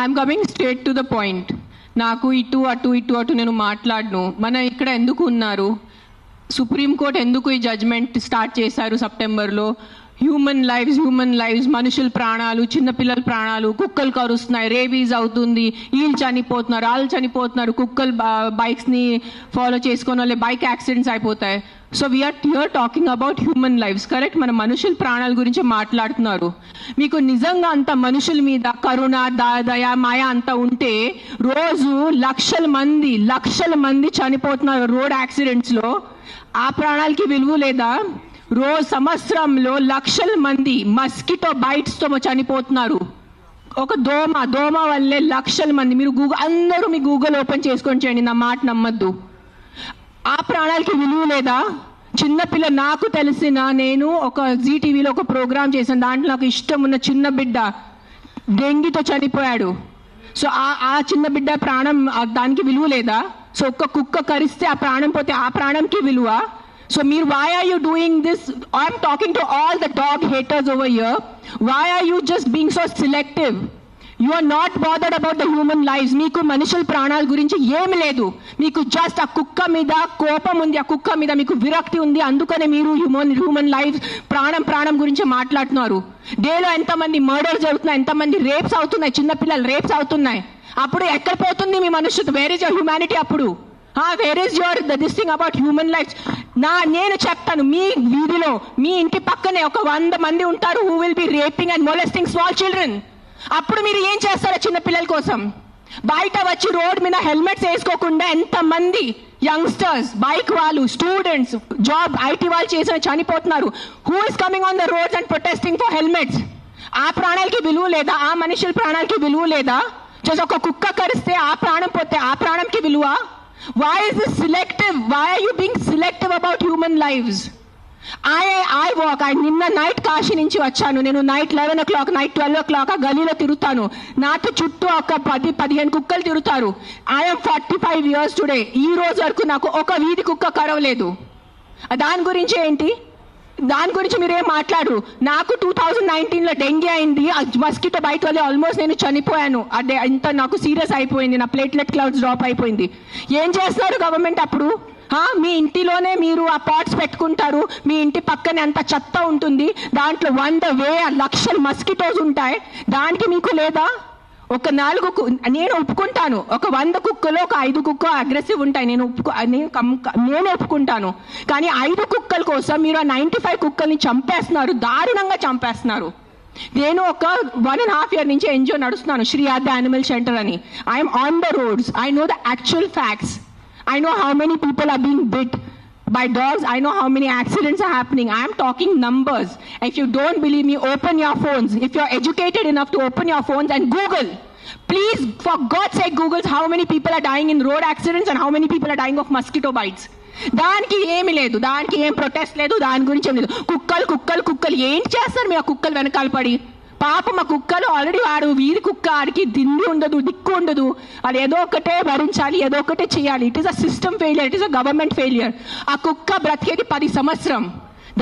I'm coming straight to the point. నాకు ఇటు అటు నేను మాట్లాడను. మన ఇక్కడ ఎందుకు ఉన్నారు? సుప్రీంకోర్టు ఎందుకు ఈ జడ్జ్మెంట్ స్టార్ట్ చేశారు సెప్టెంబర్లో? హ్యూమన్ లైవ్స్, మనుషుల ప్రాణాలు, చిన్నపిల్లల ప్రాణాలు, కుక్కలు కరుస్తున్నాయి, రేబీస్ అవుతుంది, వీళ్ళు చనిపోతున్నారు, వాళ్ళు చనిపోతున్నారు, కుక్కలు బైక్స్ని ఫాలో చేసుకొని వాళ్ళే బైక్ యాక్సిడెంట్స్ అయిపోతాయి. So we're here talking about human lives, correct? మన మనుషుల ప్రాణాల గురించి మాట్లాడుతున్నారు. మీకు నిజంగా అంత మనుషుల మీద కరుణ, దయ, మాయ అంత ఉంటే రోజు లక్షల మంది చనిపోతున్నారు రోడ్ యాక్సిడెంట్స్లో. ఆ ప్రాణాలకి విలువ లేదా? రోజు సంవత్సరంలో లక్షల మంది మస్కిటో బైట్స్తో చనిపోతున్నారు. ఒక దోమ వల్లే లక్షల మంది. మీరు అందరూ మీ గూగుల్ ఓపెన్ చేసుకొని చేయండి, నా మాట నమ్మద్దు. ఆ ప్రాణాలకి విలువ లేదా? చిన్నపిల్ల, నాకు నేను ఒక జీటీవీలో ఒక ప్రోగ్రామ్ చేశాను. దాంట్లో నాకు ఇష్టం ఉన్న చిన్న బిడ్డ డెంగీతో చనిపోయాడు. సో ఆ చిన్న బిడ్డ ప్రాణం, దానికి విలువ లేదా? సో ఒక్క కుక్క కరిస్తే ఆ ప్రాణం పోతే ఆ ప్రాణంకి విలువ? So why are you doing this? I'm talking to all the dog haters over here. Why are you just being so selective? You are not bothered about the human lives. Meeku manushul pranal gurinchi em ledu. Meeku just a kukka mida kopam undi, a kukka mida meeku virakti undi, andukane meeru human lives pranam gurinchi maatladunaru. Day lo enta mandi murders jarugutunnayi, enta mandi rapes avutunnayi, chinna pillalu rapes avutunnayi. Appudu ekkada potundi మీ మనుషులు? where is your humanity appudu? Where is your this thing about human lifes? నేను చెప్తాను, మీ వీధిలో మీ ఇంటి పక్కనే ఒక 100 మంది ఉంటారు who will be raping and molesting small children. అప్పుడు మీరు ఏం చేస్తారో చిన్న పిల్లల కోసం? బయట వచ్చి రోడ్ మీద హెల్మెట్స్ వేసుకోకుండా ఎంతమంది యంగ్స్టర్స్, బైక్ వాళ్ళు, స్టూడెంట్స్, జాబ్ ఐటీ వాళ్ళు చేసిన చనిపోతున్నారు. Who is coming on the roads and protesting for helmets? ఆ ప్రాణాలకి విలువ లేదా? ఆ మనుషుల ప్రాణాలకి విలువ లేదా? ఒక కుక్క కరిస్తే ఆ ప్రాణం పోతే ఆ ప్రాణంకి విలువ? Why is this selective? Why are you being selective about human lives? I walk. నిన్న నైట్ కాశీ నుంచి వచ్చాను. నేను నైట్ 11 o'clock, నైట్ 12 o'clock ఆ గలీలో తిరుగుతాను. నాతో చుట్టూ ఒక 10-15 కుక్కలు తిరుగుతారు. I'm 45 years today. ఈ రోజు వరకు నాకు ఒక వీధి కుక్క కరవలేదు. దాని గురించి ఏంటి? దాని గురించి మీరేం మాట్లాడరు. నాకు 2019లో డెంగీ అయింది, మస్కిటో బైట్ వల్ల ఆల్మోస్ట్ నేను చనిపోయాను. అదే ఇంత నాకు సీరియస్ అయిపోయింది, నా ప్లేట్లెట్ క్లౌడ్స్ డ్రాప్ అయిపోయింది. ఏం చేస్తున్నారు గవర్నమెంట్ అప్పుడు? మీ ఇంటిలోనే మీరు ఆ పాట్స్ పెట్టుకుంటారు, మీ ఇంటి పక్కనే అంత చెత్త ఉంటుంది, దాంట్లో 100,000 లక్షల మస్కిటోస్ ఉంటాయి. దానికి మీకు లేదా? ఒక 4 నేను ఒప్పుకుంటాను, ఒక 100 కుక్కలో ఒక 5 కుక్క అగ్రెసివ్ ఉంటాయి, నేను ఒప్పుకుంటాను. కానీ 5 కుక్కల కోసం మీరు ఆ 95 కుక్కల్ని చంపేస్తున్నారు, దారుణంగా చంపేస్తున్నారు. నేను ఒక 1.5 year నుంచి ఎన్జిఓ నడుస్తున్నాను, శ్రీ ఆద్య యానిమల్ షెల్టర్ అని. I'm on the roads. I know the actual facts. I know how many people are being bit by dogs. I know how many accidents are happening. I am talking numbers. If you don't believe me, open your phones. If you're educated enough to open your phones and Google. Please, for God's sake, Google how many people are dying in road accidents and how many people are dying of mosquito bites. దానికి ఏమి లేదు, దానికి ఏం protest లేదు, దాని గురించి ఏం లేదు. కుక్కలు ఏం చేస్తారు మీ ఆ కుక్కలు వెనకాల పడి? పాప మా కుక్కలు ఆల్రెడీ వాడు వీధి కుక్క, ఆడికి దిండి ఉండదు, దిక్కు ఉండదు. అది ఏదో ఒకటే భరించాలి, ఏదో ఒకటే చేయాలి. It is a system failure, it is a government failure. ఆ కుక్క బ్రతికేది 10 సంవత్సరం.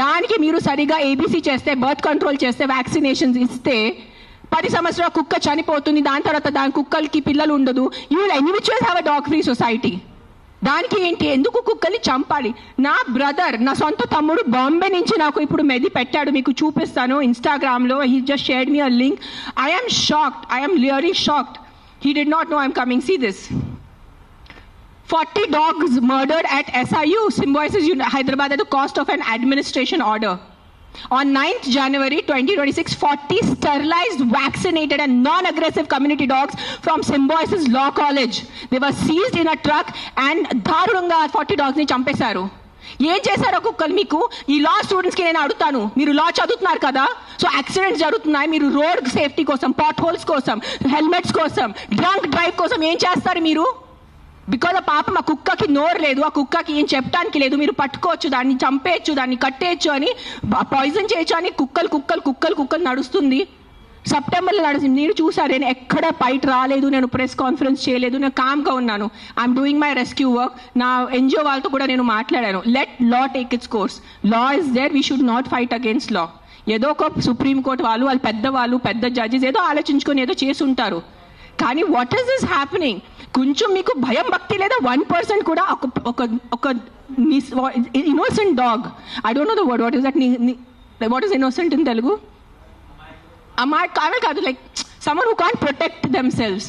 దానికి మీరు సరిగా ఏబీసీ చేస్తే, బర్త్ కంట్రోల్ చేస్తే, వ్యాక్సినేషన్స్ ఇస్తే 10 సంవత్సరాల కుక్క చనిపోతుంది. దాని తర్వాత దాని కుక్కలకి పిల్లలు ఉండదు. You will anyways have a dog free society. దానికి ఏంటి? ఎందుకు కుక్కల్ని చంపాలి? నా బ్రదర్, నా సొంత తమ్ముడు బాంబే నుంచి నాకు ఇప్పుడు మెది పెట్టాడు, మీకు చూపిస్తాను ఇన్స్టాగ్రామ్లో. He just shared me a link. I'm shocked, I'm really shocked. He did not know I'm coming. See this. 40 dogs murdered at SIU, Symbiosis Hyderabad, at the cost of an administration order. On 9th January 2026, 40 sterilized, vaccinated and non-aggressive community dogs from Symbiosis Law College. They were seized in a truck and దారుణంగా 40 dogs ని చంపేశారు. ఏం చేశారో కుక్కలు మీకు? ఈ లా స్టూడెంట్స్కి నేను అడుగుతాను, మీరు లా చదువుతున్నారు కదా, సో యాక్సిడెంట్స్ జరుగుతున్నాయి, మీరు రోడ్ సేఫ్టీ కోసం, పాట్ హోల్స్ కోసం, హెల్మెట్స్ కోసం, డ్రంక్ డ్రైవ్ కోసం ఏం చేస్తారు మీరు? బికాజ్ ఆ పాపం ఆ కుక్కకి నోరు లేదు, ఆ కుక్కకి ఏం చెప్పడానికి లేదు. మీరు పట్టుకోవచ్చు, దాన్ని చంపేయచ్చు, దాన్ని కట్టేయచ్చు, అని పాయిజన్ చేయొచ్చు అని కుక్కలు నడుస్తుంది. సెప్టెంబర్లో నడుస్తుంది. మీరు చూసారు, నేను ఎక్కడ బయట రాలేదు, నేను ప్రెస్ కాన్ఫరెన్స్ చేయలేదు, నేను కామ్గా ఉన్నాను. I'm doing my rescue work. నా ఎన్జిఓ వాళ్ళతో కూడా నేను మాట్లాడాను. Let law take its course. Law is there, we should not fight against law. ఏదో ఒక సుప్రీంకోర్టు వాళ్ళు పెద్ద జడ్జెస్ ఏదో ఆలోచించుకొని ఏదో చేసి ఉంటారు. కానీ వాట్ ఈస్ దిస్ హ్యాపెనింగ్? కొంచెం మీకు భయం భక్తి లేదా? 1% కూడా ఒక innocent dog, I don't know the word, what is that, what is innocent in Telugu? కాదు, like someone who can't protect themselves.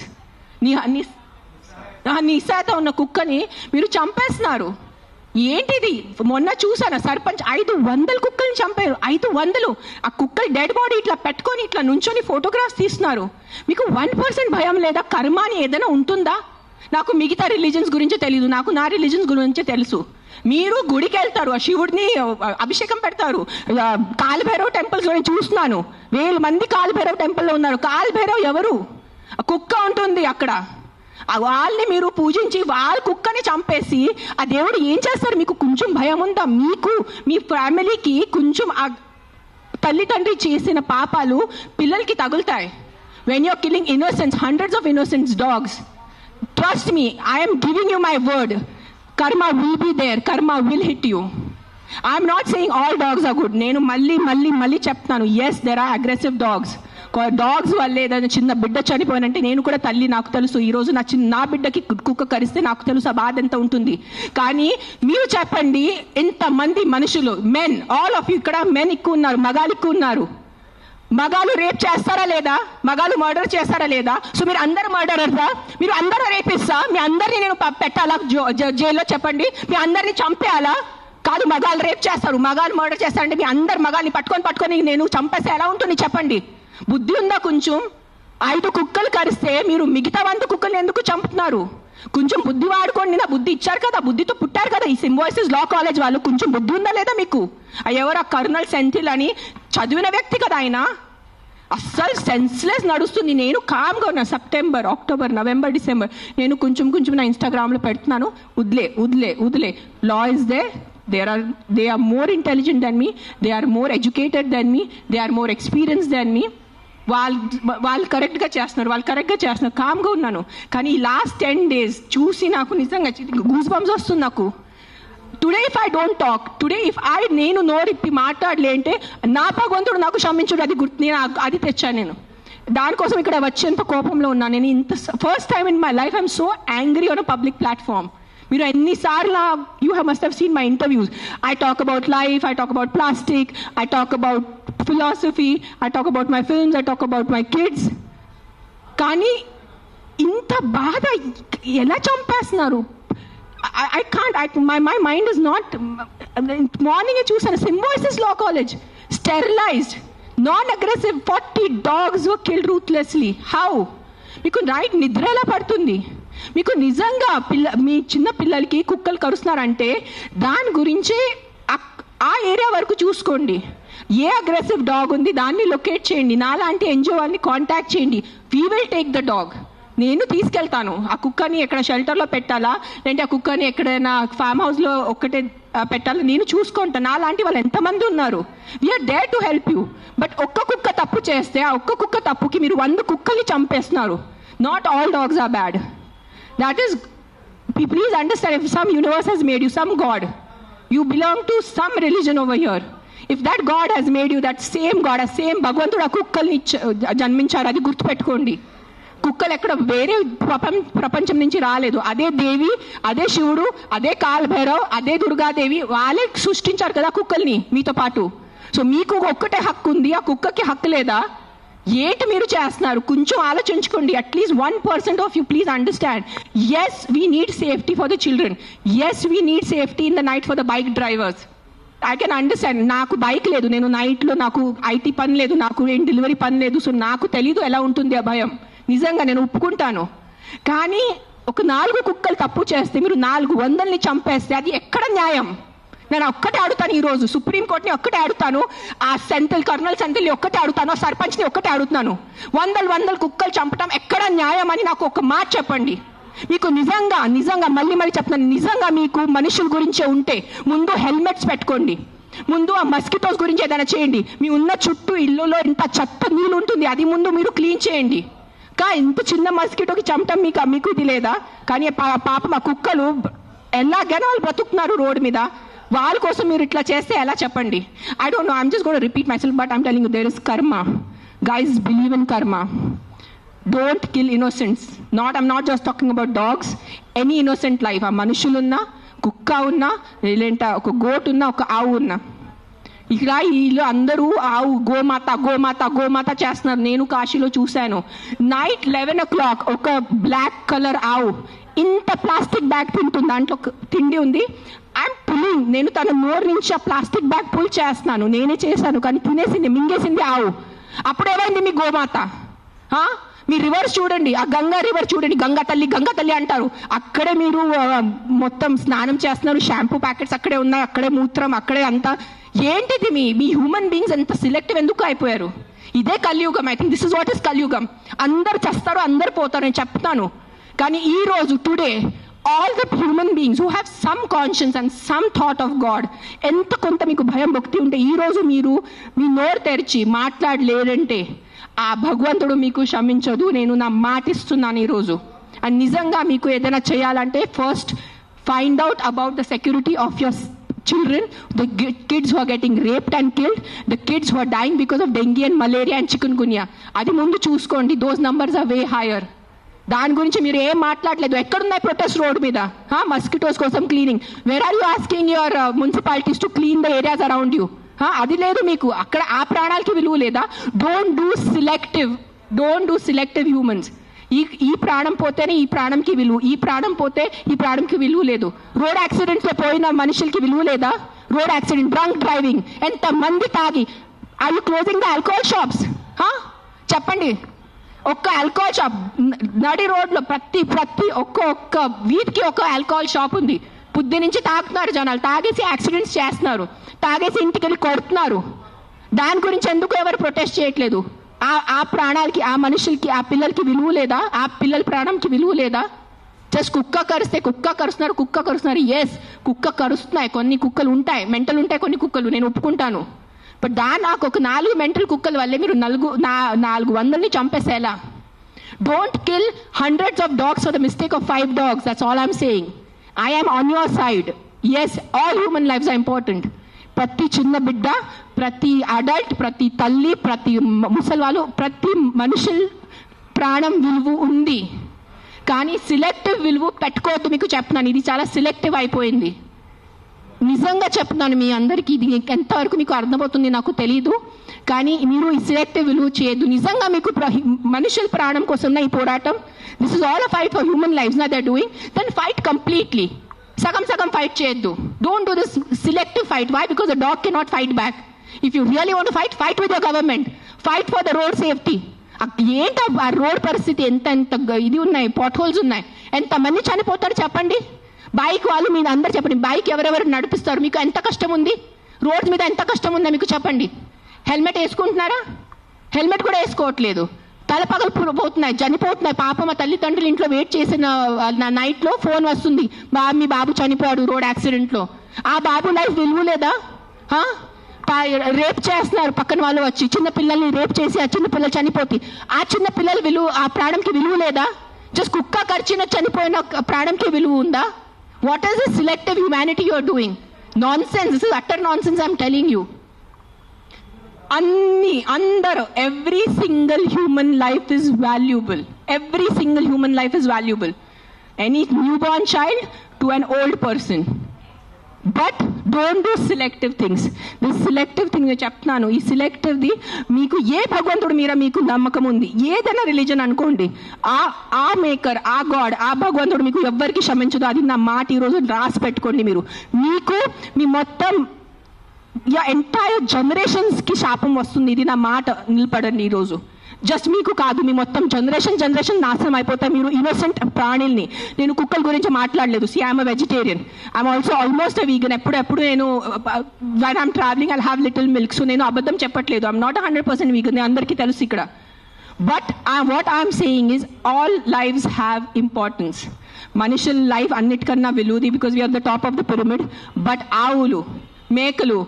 నిస్సాత ఉన్న కుక్కని మీరు చంపేస్తున్నారు. ఏంటిది? మొన్న చూసాను సర్పంచ్ 500 కుక్కల్ని చంపారు. 500. ఆ కుక్కలు డెడ్ బాడీ ఇట్లా పెట్టుకొని ఇట్లా నుంచొని ఫోటోగ్రాఫ్స్ తీస్తున్నారు. మీకు 1% భయం లేదా? కర్మ అని ఏదైనా ఉంటుందా? నాకు మిగతా రిలీజన్స్ గురించి తెలీదు, నాకు నా రిలీజన్స్ గురించే తెలుసు. మీరు గుడికి వెళ్తారు, ఆ శివుడిని అభిషేకం పెడతారు. కాలభైరవ్ టెంపుల్స్ లో చూస్తున్నాను, 1000 మంది కాలభైరవ్ టెంపుల్లో ఉన్నారు. కాలభైరవ్ ఎవరు? కుక్క ఉంటుంది అక్కడ. వాళ్ళని మీరు పూజించి వాళ్ళ కుక్కని చంపేసి ఆ దేవుడు ఏం చేస్తారు? మీకు కొంచెం భయం ఉందా? మీకు మీ ఫ్యామిలీకి కొంచెం తల్లిదండ్రి చేసిన పాపాలు పిల్లలకి తగులుతాయి. When you're killing innocence, hundreds of innocence dogs, trust me, I am giving you my word, karma will be there, karma will hit you. I am not saying all dogs are good. నేను మళ్ళీ చెప్తాను, yes there are aggressive dogs. Dogs వల్ల ఏదైనా చిన్న బిడ్డ చనిపోయినంటే నేను కూడా తల్లి, నాకు తెలుసు. ఈరోజు నా బిడ్డకి కుక్క కరిస్తే నాకు తెలుసు ఆ బాధ ఎంత ఉంటుంది. కానీ మీరు చెప్పండి, ఇంతమంది మనుషులు, మెన్, ఆల్ ఆఫ్ యూ, ఇక్కడ మెన్ ఎక్కువ ఉన్నారు, మగాలు ఎక్కువ ఉన్నారు. మగాలు రేప్ చేస్తారా లేదా? మగాలు మర్డర్ చేస్తారా లేదా? సో మీరు అందరు మర్డరర్సా? మీరు అందరూ రేపిస్తా? మీ అందరినీ నేను పెట్టాలా జైల్లో? చెప్పండి, మీ అందరినీ చంపేయాలా? కాదు, మగాలు రేప్ చేస్తారు, మగాలు మర్డర్ చేస్తారంటే మీ అందరు మగాల్ని పట్టుకొని నేను చంపేస్తే ఎలా ఉంటుంది చెప్పండి? బుద్ధి ఉందా కొంచెం? 5 కుక్కలు కరిస్తే మీరు మిగతా 100 కుక్కల్ని ఎందుకు చంపుతున్నారు? కొంచెం బుద్ధి వాడుకోండి. నా బుద్ధి ఇచ్చారు కదా, బుద్ధితో పుట్టారు కదా ఈ సింబాయిసిస్ లా కాలేజ్ వాళ్ళు. కొంచెం బుద్ధి ఉందా లేదా మీకు? ఎవరు ఆ కర్నల్ సెంథిల్ అని చదివిన వ్యక్తి కదా ఆయన. అస్సలు సెన్స్లెస్ నడుస్తుంది. నేను కామ్గా ఉన్నా. సెప్టెంబర్, అక్టోబర్, నవంబర్, డిసెంబర్ నేను కొంచెం నా ఇన్స్టాగ్రామ్లో పెడుతున్నాను, వదిలే. Law is they, they are more intelligent than me, they are more educated than me, they are more experienced than me. వాళ్ళు కరెక్ట్గా చేస్తున్నారు, కామ్గా ఉన్నాను. కానీ ఈ లాస్ట్ 10 days చూసి నాకు నిజంగా గూస్ బంప్స్ వస్తుంది నాకు. Today if I don't talk, నేను నోరిప్పి మాట్లాడలే అంటే నా భగవంతుడు నాకు క్షమించుడు, అది నేను అది తెచ్చాను. నేను దానికోసం ఇక్కడ వచ్చేంత కోపంలో ఉన్నాను. నేను ఇంత first time in my life I'm so angry on a public platform. మీరు ఎన్నిసార్లు you must have seen my interviews. I talk about life, I talk about plastic, I talk about philosophy, I talk about my films, I talk about my kids. కానీ ఇంత బాధ ఎలా చంపేస్తున్నారు? I can't, my mind is not. Morning చూసాను, Symbiosis law college, sterilized, non aggressive, 40 dogs were killed ruthlessly. How? మీకు night నిద్ర ఎలా పడుతుంది? మీకు నిజంగా మీ చిన్న పిల్లలకి కుక్కలు కరుస్తున్నారంటే దాని గురించి ఆ ఏరియా వరకు చూసుకోండి. ఏ అగ్రెసివ్ డాగ్ ఉంది దాన్ని లొకేట్ చేయండి. నాలాంటి ఎన్జిఓ వాళ్ళని కాంటాక్ట్ చేయండి. We will take the dog. నేను తీసుకెళ్తాను. ఆ కుక్కని ఎక్కడ షెల్టర్లో పెట్టాలా, లేదంటే ఆ కుక్కని ఎక్కడైనా ఫామ్ హౌస్లో ఒక్కటే పెట్టాలా, నేను చూసుకుంటాను. నాలాంటి వాళ్ళు ఎంతమంది ఉన్నారు. We're there to help you. But ఒక్క కుక్క తప్పు చేస్తే ఆ ఒక్క కుక్క తప్పుకి మీరు 100 కుక్కల్ని చంపేస్తున్నారు. Not all dogs are bad. That is, please understand, if some universe has made you, some God, you belong to some religion over here. If that God has made you, that same God, a same భగవంతుడు ఆ కుక్కల్ని జన్మించారు, అది గుర్తుపెట్టుకోండి. కుక్కలు ఎక్కడ వేరే ప్రపంచం నుంచి రాలేదు. అదే దేవి, అదే శివుడు, అదే కాలభైరవ్, అదే దుర్గాదేవి, వాళ్ళే సృష్టించారు కదా కుక్కల్ని మీతో పాటు. సో మీకు ఒక్కటే హక్కు ఉంది, ఆ కుక్కకి హక్కు లేదా? ఏంటి మీరు చేస్తున్నారు? కొంచెం ఆలోచించుకోండి. At least 1% of you please understand. Yes we need safety for the children. Yes we need safety in the night for the bike drivers. I can understand. నాకు బైక్ లేదు, నేను నైట్లో నాకు ఐటీ పని లేదు, నాకు ఏం డెలివరీ పని లేదు. సో నాకు తెలీదు ఎలా ఉంటుంది ఆ భయం. నిజంగా నేను ఒప్పుకుంటాను. కానీ ఒక 4 కుక్కలు తప్పు చేస్తే మీరు 400ని చంపేస్తే అది ఎక్కడ న్యాయం? నేను ఒక్కటే అడుగుతాను ఈరోజు, సుప్రీంకోర్టుని ఒక్కటే అడుగుతాను, ఆ కర్నల్ సెంథిల్ని ఒక్కటే అడుగుతాను, ఆ సర్పంచ్ని ఒక్కటే అడుగుతున్నాను. 100 కుక్కలు చంపటం ఎక్కడ న్యాయం అని నాకు ఒక మాట చెప్పండి. మీకు నిజంగా మళ్ళీ చెప్తున్నాను, నిజంగా మీకు మనుషుల గురించే ఉంటే ముందు హెల్మెట్స్ పెట్టుకోండి. ముందు ఆ మస్కిటోస్ గురించి ఏదైనా చేయండి. మీ ఉన్న చుట్టూ ఇల్లులో ఇంత చెత్త నీళ్ళు ఉంటుంది, అది ముందు మీరు క్లీన్ చేయండి. ఇంత చిన్న మస్కిటోకి చంపటం మీకు ఇది లేదా? కానీ పాప మా కుక్కలు ఎలాగైనా వాళ్ళు బ్రతుకుతున్నారు రోడ్డు మీద. వాళ్ళ కోసం మీరు ఇట్లా చేస్తే ఎలా చెప్పండి? I don't know, I'm just going to repeat myself, but I'm telling you there is karma. Guys, believe in karma. Don't kill innocents. I'm not just talking about dogs, any innocent life. ఆ మనుషులున్నా, కుక్క ఉన్నా, లేదంటే ఒక goat ఉన్నా, ఒక ఆవు ఉన్నా. ఇక్కడ వీళ్ళు అందరూ ఆవు గోమాత గోమాత గోమాత చేస్తున్నారు. నేను కాశీలో చూశాను. నైట్ 11 o'clock ఒక బ్లాక్ కలర్ ఆవు ఇంత ప్లాస్టిక్ బ్యాగ్ తింటుంది, దాంట్లో తిండి ఉంది. ఐఎమ్ పుల్లింగ్, నేను తన నోరు నుంచి ఆ ప్లాస్టిక్ బ్యాగ్ పుల్ చేస్తున్నాను, నేనే చేశాను, కానీ తినేసింది, మింగేసింది ఆవు. అప్పుడు ఏమైంది మీ గోమాత? మీ రివర్స్ చూడండి, ఆ గంగా రివర్ చూడండి, గంగా తల్లి అంటారు. అక్కడే మీరు మొత్తం స్నానం చేస్తున్నారు, షాంపూ ప్యాకెట్స్ అక్కడే ఉన్నాయి, అక్కడే మూత్రం, అక్కడే అంతా. ఏంటిది మీ హ్యూమన్ బీయింగ్స్ ఎంత సిలెక్టివ్ ఎందుకు అయిపోయారు? ఇదే కలియుగం. I think this is what is కలియుగం. అందరు చేస్తారు, అందరు పోతారు, నేను చెప్తాను. కానీ ఈ రోజు today all the human beings who have some conscience and some thought of God, ఎంత కొంత మీకు భయం భక్తి ఉంటే ఈ రోజు మీరు మీ నోరు తెరిచి మాట్లాడలేరంటే ఆ భగవంతుడు మీకు క్షమించదు. నేను నా మాటిస్తున్నాను ఈరోజు. అండ్ నిజంగా మీకు ఏదైనా చేయాలంటే first find out about the security of your children, the kids who are getting raped and killed, the kids who are dying because of dengue and malaria and chikungunya. అది ముందు చూసుకోండి. those numbers are way higher. దాని గురించి మీరు ఏం మాట్లాడలేదు. ఎక్కడున్నాయి protest road మీద? మస్కిటోస్ కోసం cleaning. Where are you asking your municipalities to clean the areas around you? అది లేదు మీకు. అక్కడ ఆ ప్రాణాలకి విలువ లేదా? Don't do selective humans. ఈ ప్రాణం పోతేనే ఈ ప్రాణంకి విలువ, ఈ ప్రాణం పోతే ఈ ప్రాణంకి విలువ లేదు. రోడ్ యాక్సిడెంట్స్ లో పోయిన మనుషులకి విలువ లేదా? రోడ్ యాక్సిడెంట్, డ్రంక్ డ్రైవింగ్, ఎంత మంది తాగి. Are you closing the alcohol shops? చెప్పండి. ఒక్క ఆల్కహాల్ షాప్ నడి రోడ్లో ప్రతి ఒక్క వీధికి ఒక ఆల్కహాల్ షాప్ ఉంది. పొద్దు నుంచి తాగుతున్నారు జనాలు, తాగేసి యాక్సిడెంట్స్ చేస్తున్నారు, తాగేసి ఇంటికి వెళ్ళి కొడుతున్నారు. దాని గురించి ఎందుకు ఎవరు ప్రొటెస్ట్ చేయట్లేదు? ఆ ప్రాణాలకి, ఆ మనుషులకి, ఆ పిల్లలకి విలువ లేదా? ఆ పిల్లల ప్రాణంకి విలువ లేదా? జస్ట్ కుక్క కరుస్తున్నారు. ఎస్, కుక్క కరుస్తున్నాయి, కొన్ని కుక్కలు ఉంటాయి, మెంటల్ ఉంటాయి కొన్ని కుక్కలు, నేను ఒప్పుకుంటాను. బట్ నాకు ఒక 4 మెంటల్ కుక్కల వల్లే మీరు 400ని చంపేసేలా? Don't kill hundreds of dogs for the mistake of 5 dogs. That's all I'm saying. I am on your side. Yes, all human lives are important. ప్రతి చిన్న బిడ్డ, ప్రతి అడల్ట్, ప్రతి తల్లి, ప్రతి ముసలివాళ్ళు, ప్రతి మనుషుల ప్రాణం విలువ ఉంది. కానీ సిలెక్టివ్ విలువ పెట్టుకోవద్దు. మీకు చెప్తున్నాను, ఇది చాలా సిలెక్టివ్ అయిపోయింది. నిజంగా చెప్తున్నాను మీ అందరికీ. ఇది ఎంతవరకు మీకు అర్థమవుతుంది నాకు తెలీదు, కానీ మీరు ఈ సిలెక్టివ్ విలువ చేయొద్దు. నిజంగా మీకు మనుషుల ప్రాణం కోసం ఈ పోరాటం, this is all a fight for human lifes నా they are doing, then fight completely. సగం ఫైట్ చేయొద్దు. Don't do this selective fight. Why? Because the dog cannot fight back. If you really want fight with your government, fight for the road safety. ఏంట ఆ road పరిస్థితి, ఎంత ఇది ఉన్నాయి, pot holes ఉన్నాయి, ఎంతమంది చనిపోతారు చెప్పండి. బైక్ వాళ్ళు మీరు అందరు చెప్పండి, బైక్ ఎవరెవరు నడిపిస్తారు? మీకు ఎంత కష్టం ఉంది? రోడ్ మీద ఎంత కష్టం ఉందా మీకు చెప్పండి. హెల్మెట్ వేసుకుంటున్నారా? హెల్మెట్ కూడా వేసుకోవట్లేదు. తలపగలు పోతున్నాయి, చనిపోతున్నాయి. పాప మా తల్లిదండ్రులు ఇంట్లో వెయిట్ చేసిన నైట్లో ఫోన్ వస్తుంది, మీ బాబు చనిపోయాడు రోడ్ యాక్సిడెంట్లో. ఆ బాబు లైఫ్ విలువ లేదా? రేప్ చేస్తున్నారు పక్కన వాళ్ళు వచ్చి, చిన్న పిల్లల్ని రేప్ చేసి ఆ చిన్న పిల్లలు చనిపోతే ఆ చిన్న పిల్లల విలువ, ఆ ప్రాణంకి విలువ లేదా? జస్ట్ కుక్క కరిచిన చనిపోయిన ప్రాణంకి విలువ ఉందా? What is this selective humanity you are doing? Nonsense. This is utter nonsense I'm telling you. అందరూ, every single human life is valuable. Every single human life is valuable. Any new born child to an old person. But don't do selective things. This selective thing నేను చెప్తున్నాను. ఈ సెలెక్టివ్ది మీకు ఏ భగవంతుడు మీద మీకు నమ్మకం ఉంది, ఏదైనా రిలీజన్ అనుకోండి, ఆ మేకర్, ఆ గాడ్, ఆ భగవంతుడు మీకు ఎవ్వరికి క్షమించదు. అది నా మాట. ఈరోజు రాసి పెట్టుకోండి. మీకు మీ మొత్తం ఎంటైర్ జనరేషన్స్కి శాపం వస్తుంది. ఇది నా మాట, నిలబడండి ఈరోజు. జస్ట్ మీకు కాదు, మీ మొత్తం జనరేషన్ నాశనం అయిపోతాయి. మీరు ఇన్నోసెంట్ ప్రాణుల్ని. నేను కుక్కల గురించి మాట్లాడలేదు. See I'm vegetarian, I'm also almost a vegan. ఎప్పుడు నేను when I'm travelling I have little milk. So నేను అబద్ధం చెప్పట్లేదు. ఐఎమ్ నాట్ 100% వీగన్, అందరికీ తెలుసు ఇక్కడ. But what I'm saying is all lives have importance. మనుషుల లైఫ్ అన్నిటికన్నా విలువది, because we are the top of the pyramid. But ఆవులు, మేకలు,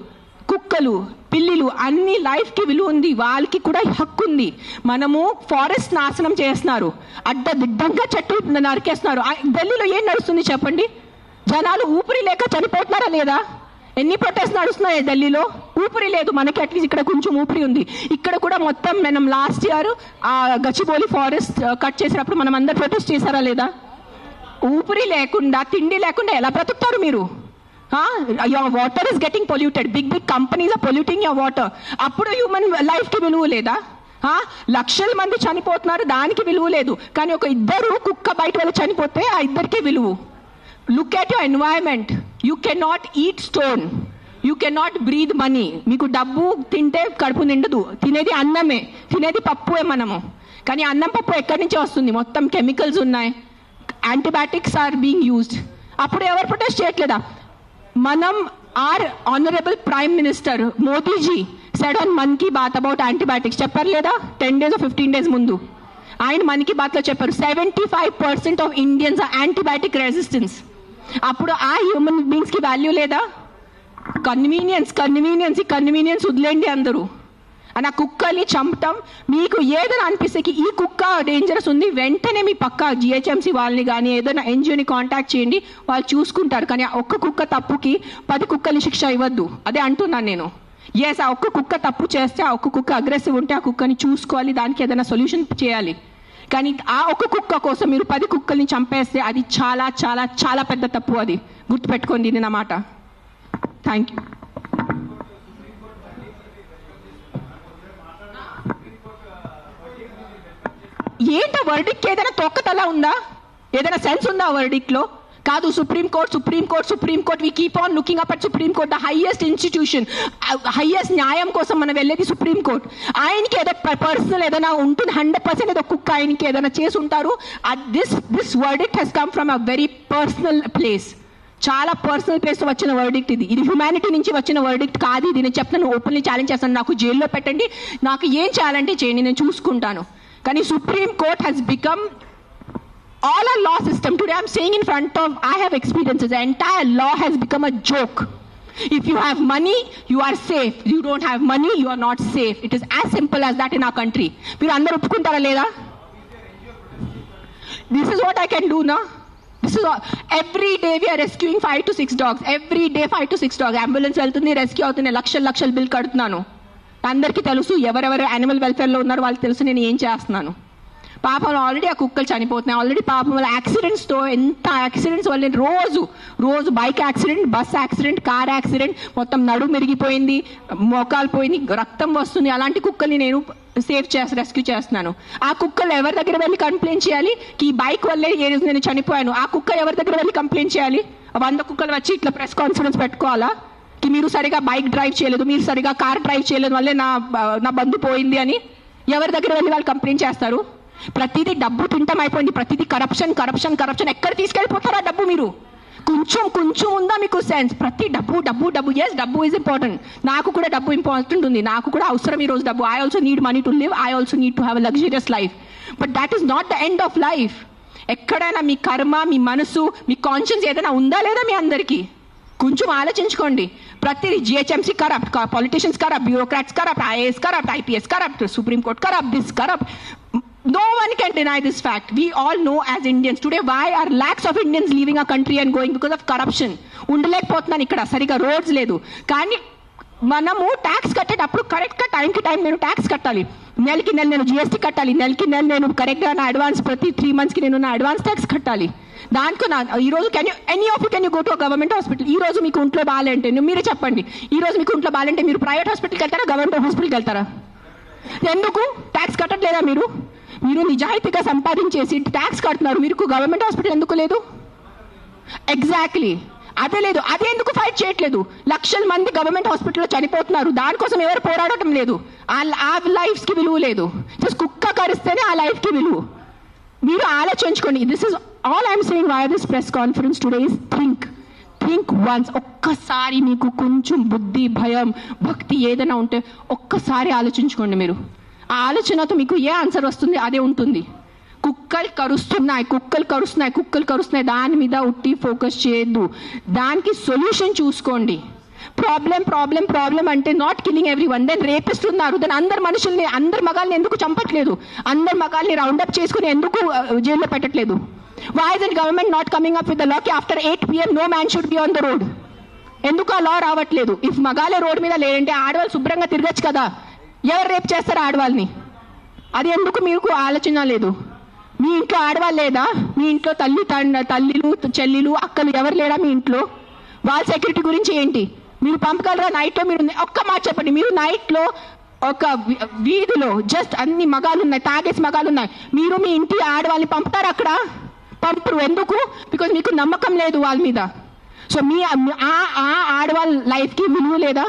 కుక్కలు, పిల్లిలు అన్ని లైఫ్కి విలువ ఉంది. వాళ్ళకి కూడా హక్కు ఉంది. మనము ఫారెస్ట్ నాశనం చేస్తున్నారు, అడ్డదిడ్డంగా చెట్టు నరికేస్తున్నారు. ఢిల్లీలో ఏం నడుస్తుంది చెప్పండి? జనాలు ఊపిరి లేక చనిపోతున్నారా లేదా? ఎన్ని ప్రొటెస్ట్ నడుస్తున్నాయి ఢిల్లీలో? ఊపిరి లేదు మనకి, అట్లీస్ట్ ఇక్కడ కొంచెం ఊపిరి ఉంది. ఇక్కడ కూడా మొత్తం మనం లాస్ట్ ఇయర్ ఆ గచ్చిబౌలి ఫారెస్ట్ కట్ చేసినప్పుడు మనం అందరు ప్రొటెస్ట్ చేశారా లేదా? ఊపిరి లేకుండా, తిండి లేకుండా ఎలా బ్రతుకుతారు మీరు? Your water is getting polluted, big big companies are polluting your water. అప్పుడు హ్యూమన్ లైఫ్కి విలువ లేదా? లక్షల మంది చనిపోతున్నారు, దానికి విలువ లేదు. కానీ ఒక ఇద్దరు కుక్క బయట వెళ్ళి చనిపోతే ఆ ఇద్దరికే విలువ. Look at your environment. You can not eat stone, you can not breathe money. మీకు డబ్బు తింటే కడుపు నిండదు, తినేది అన్నమే, తినేది పప్పుే మనము. కానీ అన్నం పప్పు ఎక్కడి నుంచి వస్తుంది? మొత్తం కెమికల్స్ ఉన్నాయి, యాంటీబయాటిక్స్ ఆర్ బీయింగ్ యూజ్డ్. అప్పుడు ఎవరు ప్రొటెస్ట్ చేయట్లేదా? మనం, our honourable prime minister Modiji said on Mann Ki Baat about antibiotics, చెప్పారు లేదా? 10 days or 15 days ముందు ఆయన మన్ కీ బాత్లో చెప్పారు 75% of Indians are antibiotic resistance. అప్పుడు ఆ హ్యూమన్ బీయింగ్స్కి వాల్యూ లేదా? కన్వీనియన్స్ వదిలేండి అందరూ. అని ఆ కుక్కల్ని చంపటం, మీకు ఏదైనా అనిపిస్తే ఈ కుక్క డేంజరస్ ఉంది, వెంటనే మీ పక్క జిహెచ్ఎంసీ వాళ్ళని కానీ ఏదైనా ఎన్జిఓని కాంటాక్ట్ చేయండి, వాళ్ళు చూసుకుంటారు. కానీ ఆ ఒక్క కుక్క తప్పుకి 10 కుక్కల్ని శిక్ష ఇవ్వద్దు. అదే అంటున్నాను నేను. ఎస్, ఆ ఒక్క కుక్క తప్పు చేస్తే, ఆ ఒక్క కుక్క అగ్రెసివ్ ఉంటే ఆ కుక్కని చూసుకోవాలి, దానికి ఏదైనా సొల్యూషన్ చేయాలి. కానీ ఆ ఒక్క కుక్క కోసం మీరు 10 కుక్కల్ని చంపేస్తే అది చాలా చాలా చాలా పెద్ద తప్పు. అది గుర్తుపెట్టుకోండి నేను మాట. Thank you. ఏంటో వర్డిక్ట్ ఏదైనా తొక్కతలా ఉందా? ఏదైనా సెన్స్ ఉందా వర్డిక్ట్లో? కాదు, supreme court we keep on looking up at supreme court, the highest institution, highest న్యాయం కోసం మనం వెళ్ళేది సుప్రీంకోర్ట్. ఆయనకి ఏదో పర్సనల్ ఏదైనా ఉంటుంది, 100% ఏదో కుక్క ఆయనకి ఏదైనా చేసి ఉంటారు. This verdict has come from a very personal place, చాలా పర్సనల్ ప్లేస్ వచ్చిన వర్డిక్ట్ ఇది. ఇది హ్యుమానిటీ నుంచి వచ్చిన వర్డిక్ట్ కాదు ఇది. నేను చెప్తాను, ఓపెన్లీ ఛాలెంజ్ చేస్తాను, నాకు జైల్లో పెట్టండి, నాకు ఏం చేయాలంటే చేయండి, నేను చూసుకుంటాను. కానీ supreme court has become all our law system. Today I'm saying in front of, I have experiences, the entire law has become a joke. If you have money, you are safe. You don't have money, you are not safe. It is as simple as that in our country. మీరు అందరూ ఒప్పుకుంటారా లేదా? This is what I can do now. This is all. Every day we are rescuing 5 to 6 dogs. Every day 5 to 6 dogs. Ambulance వెళ్తుంది, rescue అవుతుంది, లక్షల bill కడుతున్నాను. అందరికీ తెలుసు, ఎవరెవరు యానిమల్ వెల్ఫేర్లో ఉన్నారో వాళ్ళకి తెలుసు నేను ఏం చేస్తున్నాను. పాపం ఆల్రెడీ ఆ కుక్కలు చనిపోతున్నాయి, ఆల్రెడీ పాపం వాళ్ళ యాక్సిడెంట్స్తో, ఎంత యాక్సిడెంట్స్ వల్ల రోజు bike accident, bus accident, car accident, మొత్తం నడుము మెరిగిపోయింది, మోకాలు పోయింది, రక్తం వస్తుంది. అలాంటి కుక్కల్ని నేను రెస్క్యూ చేస్తున్నాను. ఆ కుక్కలు ఎవరి దగ్గర వెళ్ళి కంప్లైంట్ చేయాలి? ఈ బైక్ వల్లే నేను చనిపోయాను. ఆ కుక్క ఎవరి దగ్గర వెళ్ళి కంప్లైంట్ చేయాలి? 100 కుక్కలు వచ్చి ఇట్లా ప్రెస్ కాన్ఫరెన్స్ పెట్టుకోవాలా? మీరు సరిగా బైక్ డ్రైవ్ చేయలేదు, మీరు సరిగా కార్ డ్రైవ్ చేయలేదు వల్లే నా బంధు పోయింది అని ఎవరి దగ్గర వెళ్ళి వాళ్ళు కంప్లైంట్ చేస్తారు? ప్రతిదీ డబ్బు తింటం అయిపోయింది, ప్రతిదీ కరప్షన్. ఎక్కడ తీసుకెళ్ళిపోతారా డబ్బు? మీరు కొంచెం ఉందా మీకు సెన్స్? ప్రతి డబ్బు. ఎస్, డబ్బు ఈజ్ ఇంపార్టెంట్. నాకు కూడా డబ్బు ఇంపార్టెంట్ ఉంది, నాకు కూడా అవసరం ఈరోజు డబ్బు. I also need money to live, I also need to have a luxurious life. But that is not the end of life. ఎక్కడైనా మీ కర్మ, మీ మనసు, మీ కాన్షియన్స్ ఏదైనా ఉందా లేదా మీ అందరికీ? కొంచెం ఆలోచించుకోండి. ప్రతిదీ GHMC corrupt, politicians corrupt, bureaucrats corrupt, IAS corrupt, IPS corrupt, supreme court corrupt, this corrupt. No one can deny this fact. We all know as Indians today why are lakhs of Indians leaving our country and going because of corruption. ఉండలేకపోతున్నాను ఇక్కడ, సరిగా roads లేదు. కానీ మనము tax కట్టేటప్పుడు కరెక్ట్గా టైంకి time నేను tax కట్టాలి. నెలకి నెల నేను జిఎస్టీ కట్టాలి, నెలకి నెల నేను కరెక్ట్గా నా అడ్వాన్స్, ప్రతి 3 monthsకి నేను నా అడ్వాన్స్ ట్యాక్స్ కట్టాలి. దానికి ఈరోజు any of you can you go to government hospital? ఈ రోజు మీకు ఒంట్లో బాగాలంటే మీరే చెప్పండి, ఈ రోజు మీకు ఒంట్లో బాగాలంటే మీరు ప్రైవేట్ హాస్పిటల్కి వెళ్తారా, గవర్నమెంట్ హాస్పిటల్కి వెళ్తారా? ఎందుకు? ట్యాక్స్ కట్టట్లేదా మీరు? మీరు నిజాయితీగా సంపాదించేసి ట్యాక్స్ కడుతున్నారు, మీరు గవర్నమెంట్ హాస్పిటల్ ఎందుకు లేదు? ఎగ్జాక్ట్లీ అదే లేదు. అదే ఎందుకు ఫైట్ చేయట్లేదు? లక్షల మంది గవర్నమెంట్ హాస్పిటల్లో చనిపోతున్నారు, దానికోసం ఎవరు పోరాడటం లేదు. ఆ లైఫ్స్కి విలువ లేదు. జస్ట్ కుక్క కరిస్తేనే ఆ లైఫ్కి విలువ. మీరు ఆలోచించుకోండి. This is all I'm saying why this press conference today is think once. ఒక్కసారి మీకు కొంచెం బుద్ధి, భయం, భక్తి ఏదైనా ఉంటే ఒక్కసారి ఆలోచించుకోండి. మీరు ఆ ఆలోచనతో మీకు ఏ ఆన్సర్ వస్తుంది అదే ఉంటుంది. కుక్కలు కరుస్తున్నాయి, దాని మీద ఉట్టి ఫోకస్ చేయొద్దు, దానికి సొల్యూషన్ చూసుకోండి. ప్రాబ్లం అంటే not killing every one. Then రేపిస్తున్నారు, దెన్ అందరు మనుషుల్ని, అందరు మగాల్ని ఎందుకు చంపట్లేదు? అందరు మగాల్ని రౌండప్ చేసుకుని ఎందుకు జైల్లో పెట్టట్లేదు? Why is the government not coming up with the law that after 8 PM no man should be on the road? ఎందుకు ఆ లా రావట్లేదు? ఇఫ్ మగాలే రోడ్డు మీద లేదంటే ఆడవాళ్ళు శుభ్రంగా తిరగచ్చు కదా. ఎవరు రేపు చేస్తారు ఆడవాళ్ళని? అది ఎందుకు మీకు ఆలోచన లేదు? మీ ఇంట్లో ఆడవాళ్ళు లేదా? మీ ఇంట్లో తల్లిలు చెల్లిలు అక్కలు ఎవరు లేరా మీ ఇంట్లో? వాళ్ళ సెక్యూరిటీ గురించి ఏంటి? మీరు పంపగలరా నైట్లో? మీరు ఒక్క మాట చెప్పండి, మీరు నైట్లో ఒక వీధిలో జస్ట్ అన్ని మగాలు ఉన్నాయి, తాగేసి మగాలు ఉన్నాయి, మీరు మీ ఇంటి ఆడవాళ్ళని పంపుతారు అక్కడ? పంపరు. ఎందుకు? బికాజ్ మీకు నమ్మకం లేదు వాళ్ళ మీద. సో మీ ఆడవాళ్ళ లైఫ్కి విలువ లేదా?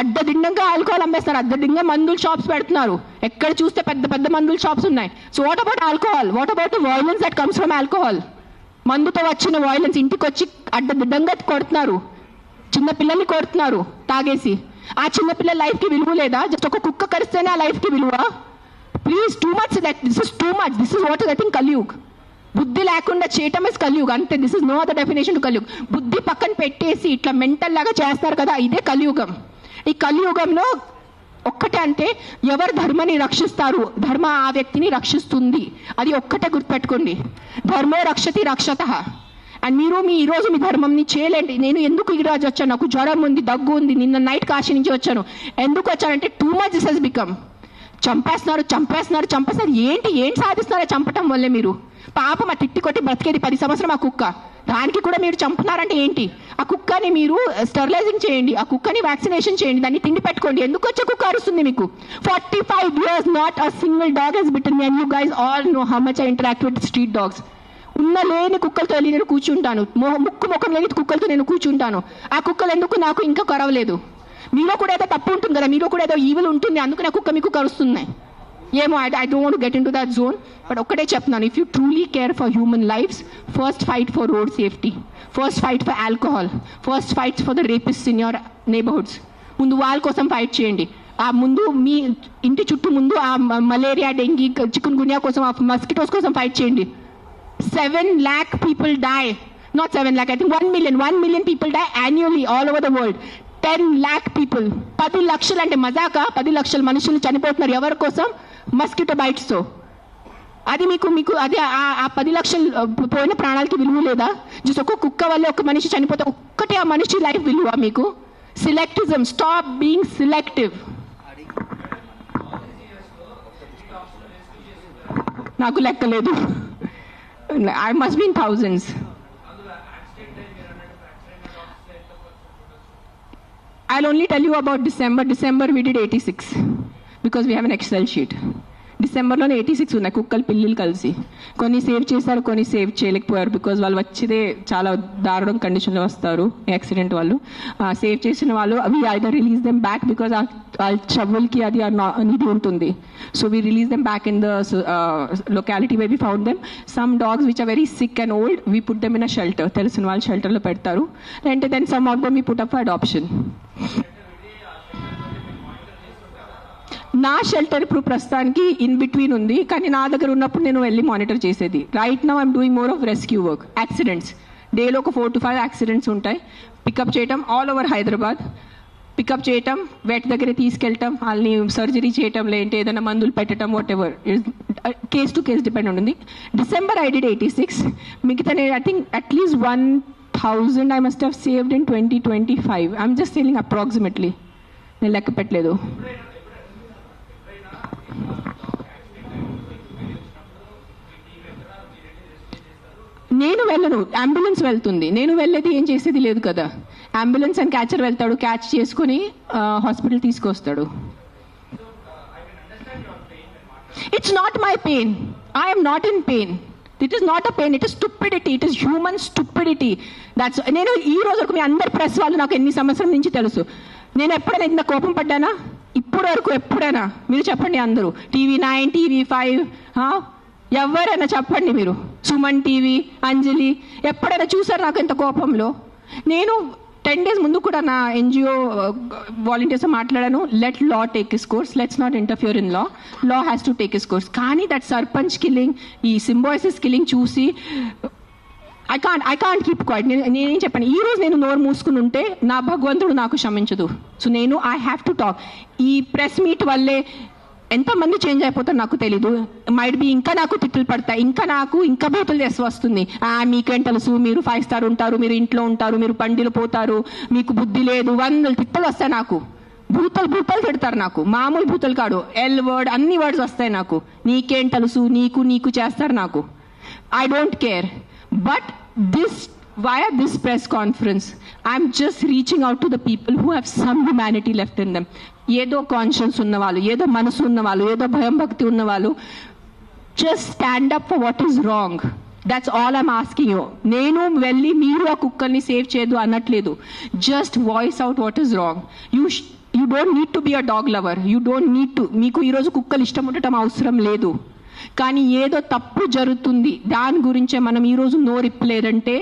అడ్డదిడ్డంగా ఆల్కహాల్ అమ్మేస్తారు, అడ్డదిడ్డంగా మందుల షాప్స్ పెడుతున్నారు. ఎక్కడ చూస్తే పెద్ద పెద్ద మందుల షాప్స్ ఉన్నాయి. So what about alcohol? What about the violence that comes from alcohol? మందుతో వచ్చిన వైలెన్స్ ఇంటికి వచ్చి అడ్డదిడ్డంగా కొడుతున్నారు, చిన్న పిల్లల్ని కొడుతున్నారు తాగేసి. ఆ చిన్నపిల్లల లైఫ్కి విలువ లేదా? జస్ట్ ఒక కుక్క కరిస్తేనే ఆ లైఫ్కి విలువ? Please, too much. This is too much. This is what is I think Kaliyug. బుద్ధి లేకుండా చేయటం ఇస్ కలియుగ్ అంతే. This is no other definition to Kaliyug. బుద్ధి పక్కన పెట్టేసి ఇట్లా మెంటల్ లాగా చేస్తారు కదా, ఇదే కలియుగం. ఈ కలియుగంలో ఒక్కటే అంటే ఎవరు ధర్మాన్ని రక్షిస్తారు, ధర్మ ఆ వ్యక్తిని రక్షిస్తుంది. అది ఒక్కటే గుర్తుపెట్టుకోండి. ధర్మో రక్షతి రక్షతః. అండ్ మీరు ఈరోజు మీ ధర్మంని చేయలేండి. నేను ఎందుకు ఈరోజు వచ్చాను? నాకు జ్వరం ఉంది, దగ్గు ఉంది, నిన్న నైట్ కాశీ నుంచి వచ్చాను. ఎందుకు వచ్చానంటే too much this has become. చంపేస్తున్నారు. ఏంటి సాధిస్తున్నారో చంపటం వల్లే? మీరు పాపం ఆ తిట్టి కొట్టి బ్రతికేది 10 సంవత్సరం ఆ కుక్క, దానికి కూడా మీరు చంపుతున్నారంటే ఏంటి? ఆ కుక్కని మీరు స్టెరిలైజింగ్ చేయండి, ఆ కుక్కని వ్యాక్సినేషన్ చేయండి, దాన్ని తిండి పెట్టుకోండి. ఎందుకు వచ్చే కుక్క అరుస్తుంది మీకు? 45 years not a single dog has bitten me, and you guys all know how much I interact with street dogs. ఉన్న లేని కుక్కలతో వెళ్ళి నేను కూర్చుంటాను, ముఖం లేని కుక్కలతో నేను కూర్చుంటాను. ఆ కుక్కలు ఎందుకు నాకు ఇంకా కరవలేదు? మీలో కూడా ఏదో తప్పు ఉంటుంది కదా, మీలో కూడా ఏదో ఈవిల్ ఉంటుంది, అందుకు నా కుక్క మీకు కరుస్తున్నాయి ఏమో. I don't want to get into that zone. But ఒక్కటే చెప్తున్నాను, if you truly care for human lifes, first fight for road safety, first fight for alcohol, first fight for the rapist in your neighbourhoods. ముందు వాళ్ళ కోసం fight చేయండి. ఆ ముందు మీ ఇంటి చుట్టూ ముందు ఆ మలేరియా, డెంగీ, చికున్ గున్యా కోసం, ఆ మస్కిటోస్ కోసం ఫైట్ చేయండి. 7 lakh people die, not 7 lakh, I think 1 million people die annually all over the world. 10 lakh people, 10 లక్షలు అంటే మజాకా? 10 లక్షల మనుషులు చనిపోతున్నారు ఎవరి కోసం? మస్కిటో బైట్స్తో. అది మీకు అది ఆ 10 లక్షలు పోయిన ప్రాణాలకి విలువ లేదా? జస్ట్ ఒక కుక్క వల్ల ఒక మనిషి చనిపోతే ఒక్కటే ఆ మనిషి లైఫ్ విలువ మీకు? సెలెక్టిజం, స్టాప్ బీయింగ్ సెలెక్టివ్. నాకు లెక్కలేదు, I must be in thousands. I'll only tell you about December. December we did 86 because we have an Excel sheet. డిసెంబర్లోనే 86 ఉన్నాయి కుక్కలు పిల్లులు కలిసి. కొన్ని సేవ్ చేశారు, కొన్ని సేవ్ చేయలేకపోయారు బికాజ్ వాళ్ళు వచ్చేదే చాలా దారుణం కండిషన్లో వస్తారు యాక్సిడెంట్ వాళ్ళు. సేవ్ చేసిన వాళ్ళు we either release them back because ఆ చవ్వులకి అది ఇది ఉంటుంది. So we release them back in the locality way we found them. Some dogs which are very sick and old we put them in a shelter, తెలిసిన వాళ్ళు షెల్టర్లో పెడతారు. అంటే then some of them we put up for adoption. నా shelter ఇప్పుడు ప్రస్తుతానికి in between ఉంది, కానీ నా దగ్గర ఉన్నప్పుడు నేను వెళ్ళి మానిటర్ చేసేది. Right now I'm doing more of rescue work. Accidents డేలో ఒక 4 to 5 యాక్సిడెంట్స్ ఉంటాయి. పికప్ చేయటం ఆల్ ఓవర్ హైదరాబాద్, పికప్ చేయటం, వెట్ దగ్గర తీసుకెళ్ళటం, వాళ్ళని సర్జరీ చేయటం, లేదంటే ఏదైనా మందులు పెట్టడం, whatever case to case depend ఉంటుంది. December I did 86. మిగతా నేను I think at least 1000 I must have saved in 2025. I'm just telling approximately, నేను లెక్క పెట్టలేదు. నేను వెళ్ళను, అంబులెన్స్ వెళ్తుంది. నేను వెళ్ళేది ఏం చేసేది లేదు కదా. అంబులెన్స్ అండ్ క్యాచర్ వెళ్తాడు, క్యాచ్ చేసుకుని హాస్పిటల్ తీసుకొస్తాడు. It's not my pain. I'm not in pain. It is not a pain, it is stupidity. It is human stupidity. That's నేను ఈ రోజు వరకు మీ అందరి ప్రెస్ వాళ్ళు నాకు ఎన్ని సంవత్సరం నుంచి తెలుసు. నేను ఎప్పుడైనా ఇంత కోపం పడ్డానా ఇప్పుడు వరకు? ఎప్పుడైనా మీరు చెప్పండి అందరూ, TV9, TV5, ఎవరైనా చెప్పండి మీరు, సుమన్ టీవీ, అంజలి, ఎప్పుడైనా చూసారు నాకు ఇంత కోపంలో? నేను 10 days ముందు కూడా నా NGO వాలంటీర్స్ మాట్లాడాను. Let law take is course, let's not interfere in law, law has to take is course. కానీ దట్ సర్పంచ్ కిల్లింగ్, ఈ సింబాయిసిస్ కిల్లింగ్ చూసి ఐ కాంట్ కీప్ క్వైట్. నేనేం చెప్పాను, ఈ రోజు నేను నోరు మూసుకుని ఉంటే నా భగవంతుడు నాకు క్షమించదు. సో నేను ఐ హ్యావ్ టు టాక్. ఈ ప్రెస్ మీట్ వల్లే ఎంతమంది చేంజ్ అయిపోతారు నాకు తెలీదు. మైట్ బి ఇంకా నాకు తిట్లు పడతాయి, ఇంకా బూతులు చేసి వస్తుంది. మీకేం తెలుసు, మీరు 5 స్టార్ ఉంటారు, మీరు ఇంట్లో ఉంటారు, మీరు పండిలు పోతారు, మీకు బుద్ధి లేదు, 100 తిట్టలు వస్తాయి నాకు. భూతలు తిడతారు నాకు, మామూలు భూతలు కాడు, ఎల్ వర్డ్ అన్ని వర్డ్స్ వస్తాయి నాకు. నీకేం తెలుసు, నీకు చేస్తారు నాకు. I don't care. But via this press conference, I'm just reaching out to the people who have some humanity left in them. ఏదో కాన్షియన్స్ ఉన్నవాళ్ళు, ఏదో మనసు ఉన్నవాళ్ళు, ఏదో భయం భక్తి ఉన్నవాళ్ళు, just stand up for what is wrong. That's all I'm asking you. నేను వెళ్ళి మీరు ఆ కుక్కల్ని సేవ్ చేయదు అనట్లేదు. Just voice out what is wrong. You don't need to be a dog lover. You don't need to. మీకు ఈరోజు కుక్కలు ఇష్టం ఉండటం అవసరం లేదు. కానీ ఏదో తప్పు జరుగుతుంది, దాని గురించే మనం ఈరోజు నోరిప్పలేదంటే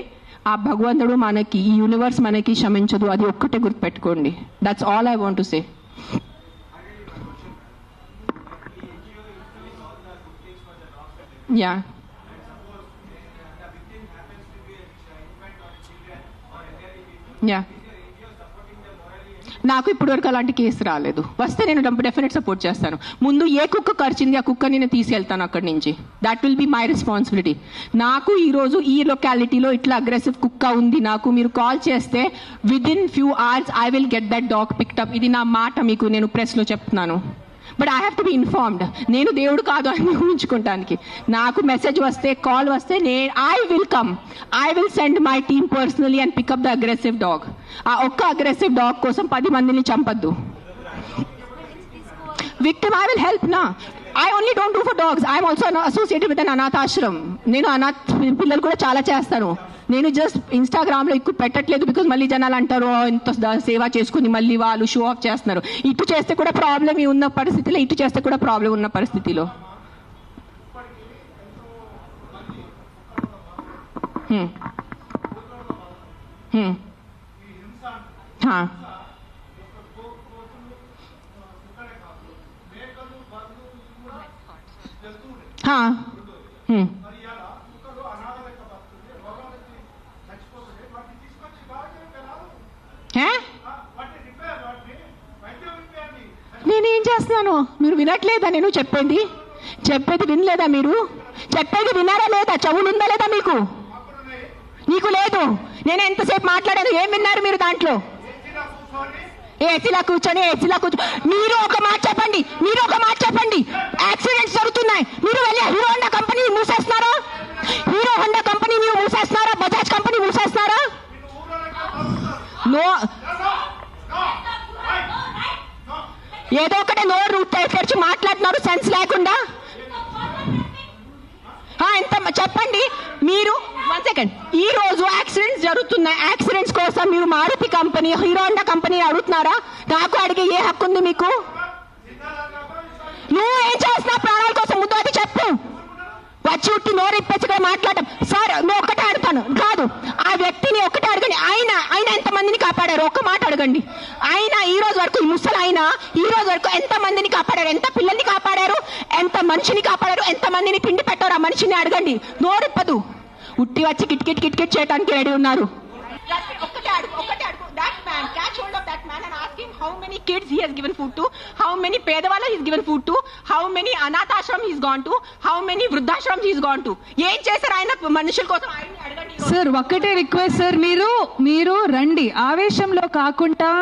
ఆ భగవంతుడు మనకి, ఈ యూనివర్స్ మనకి క్షమించదు. అది ఒక్కటే గుర్తుపెట్టుకోండి. That's all I want to say. Yeah, yeah, నాకు ఇప్పటివరకు అలాంటి కేసు రాలేదు. వస్తే నేను డెఫినెట్ సపోర్ట్ చేస్తాను. ముందు ఏ కుక్క కరిచింది ఆ కుక్క నేను తీసుకెళ్తాను అక్కడి నుంచి. That will be my responsibility. నాకు ఈరోజు ఈ లొకాలిటీలో ఇట్లా అగ్రెసివ్ కుక్క ఉంది, నాకు మీరు కాల్ చేస్తే within few hours I will get that dog picked up. ఇది నా మాట మీకు నేను ప్రెస్లో చెప్తున్నాను. But I have to be informed. నేను దేవుడు కాదు అని ఊహించుకోవటానికి. నాకు మెసేజ్ వస్తే, కాల్ వస్తే I will send my team personally and pick up the aggressive dog. ఆ ఒక్క అగ్రెసివ్ డాగ్ కోసం 10 మందిని చంపద్దు. విక్టిమ్ ఐ విల్ హెల్ప్ నా. I only don't do for dogs. I'm also associated with an అనాథ ఆశ్రమం. నేను అనాథ పిల్లలు కూడా చాలా చేస్తాను. నేను జస్ట్ ఇన్స్టాగ్రామ్లో ఎక్కువ పెట్టట్లేదు, బికాజ్ మళ్ళీ జనాలు అంటారు ఇంత సేవ చేసుకుని మళ్ళీ వాళ్ళు షో ఆఫ్ చేస్తున్నారు. ఇటు చేస్తే కూడా ప్రాబ్లం ఉన్న పరిస్థితిలో, ఇటు చేస్తే కూడా ప్రాబ్లం ఉన్న పరిస్థితిలో. నేనేం చేస్తున్నాను? మీరు వినట్లేదా? నేను చెప్పేది వినలేదా? మీరు చెప్పేది విన్నారా లేదా? చెవులుందా లేదా మీకు? నీకు లేదు. నేను ఎంతసేపు మాట్లాడాను, ఏం విన్నారు మీరు దాంట్లో? ఏసీలా కూర్చొని మీరు ఒక మాట చెప్పండి. యాక్సిడెంట్స్ జరుగుతున్నాయి, మీరు వెళ్ళి హీరో హోండా కంపెనీ మూసేస్తున్నారా? బజాజ్ కంపెనీ మూసేస్తున్నారా? ఏదో ఒకటే నోరు తెరిచి మాట్లాడుతున్నారు సెన్స్ లేకుండా. ఎంత చెప్పండి మీరు. 1 సెకండ్. ఈ రోజు యాక్సిడెంట్స్ జరుగుతున్నాయి, యాక్సిడెంట్స్ కోసం మీరు Maruti company, Hero Honda company అడుగుతున్నారా? నాకు అడిగే ఏ హక్కు ఉంది మీకు? నువ్వు ఏం చేస్తున్నావు ప్రాణాల కోసం? ముందు అది చెప్పు. వచ్చి ఉట్టి నోరు ఇప్పేసి మాట్లాడటం. సార్ నువ్వు ఒక్కటే అడుగుతాను కాదు, ఆ వ్యక్తిని ఒక్కటే అడగండి. ఆయన ఎంతమందిని కాపాడారు? ఒక్క మాట అడగండి. ఆయన ఈ రోజు వరకు, ఈ ముసలి ఆయన ఈ రోజు వరకు ఎంత మందిని కాపాడారు? ఎంత పిల్లల్ని కాపాడారు? ఎంత మనిషిని కాపాడారు? ఎంత మందిని తిండి పెట్టారు? ఆ మనిషిని అడగండి. నోరిప్పదు. ఉట్టి వచ్చి కిట్ చేయడానికి రెడీ ఉన్నారు. ఒక్కటే అడుగు. That man, catch hold of that man and ask him how many kids he has given food to, how many pedawala he's given food to, how many anath ashram he's gone to, how many vruddhashrams he's gone to. ఏం చేశారు ఆయన మనుషుల కోసం? ఆయన్ని అడగండి. Sir ఒక్కటే request sir, మీరు రండి. ఆవేశంలో కాకుండా